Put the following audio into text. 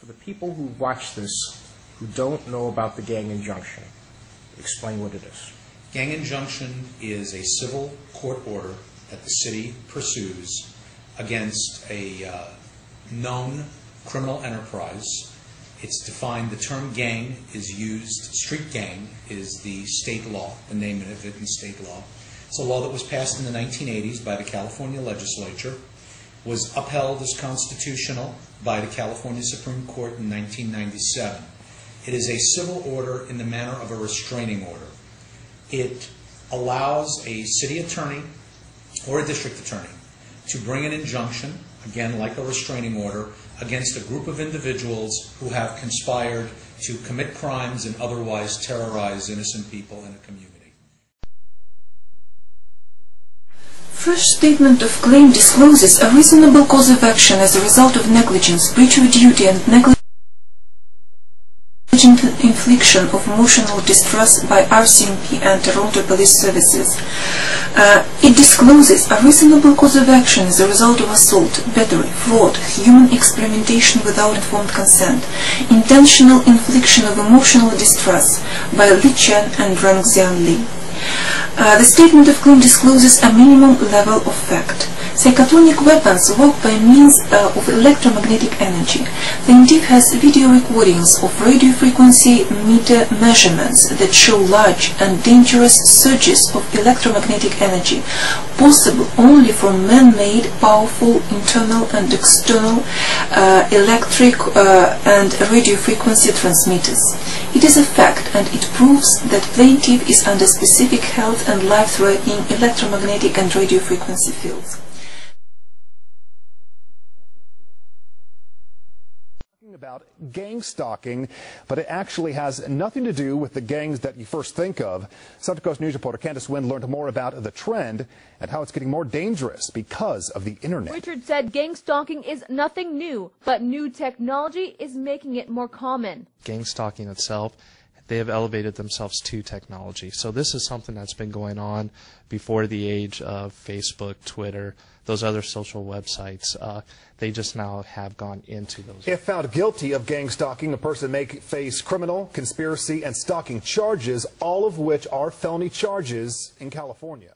the people who watch this who don't know about the gang injunction, explain what it is. Gang injunction is a civil court order that the city pursues against a known criminal enterprise. It's defined, the term gang is used, street gang is the state law, the name of it in state law. It's a law that was passed in the 1980s by the California legislature, was upheld as constitutional by the California Supreme Court in 1997. It is a civil order in the manner of a restraining order. It allows a city attorney or a district attorney to bring an injunction, again like a restraining order, against a group of individuals who have conspired to commit crimes and otherwise terrorize innocent people in a community. Fresh statement of claim discloses a reasonable cause of action as a result of negligence, breach of duty, and negligent infliction of emotional distress by RCMP and Toronto Police Services. It discloses a reasonable cause of action as a result of assault, battery, fraud, human experimentation without informed consent, intentional infliction of emotional distress by Li Chen and Rongxian Li. The statement of claim discloses a minimum level of fact. Psychotronic weapons work by means of electromagnetic energy. Plaintiff has video recordings of radio frequency meter measurements that show large and dangerous surges of electromagnetic energy, possible only from man-made, powerful internal and external electric and radio frequency transmitters. It is a fact, and it proves that plaintiff is under specific health and life-threatening electromagnetic and radio frequency fields. About gang stalking, but it actually has nothing to do with the gangs that you first think of. Central Coast News reporter Candace Wynn learned more about the trend and how it's getting more dangerous because of the internet. Richard said gang stalking is nothing new, but new technology is making it more common. Gang stalking itself, they have elevated themselves to technology. So this is something that's been going on before the age of Facebook, Twitter, those other social websites. They just now have gone into those. If found guilty of gang stalking, a person may face criminal, conspiracy, and stalking charges, all of which are felony charges in California.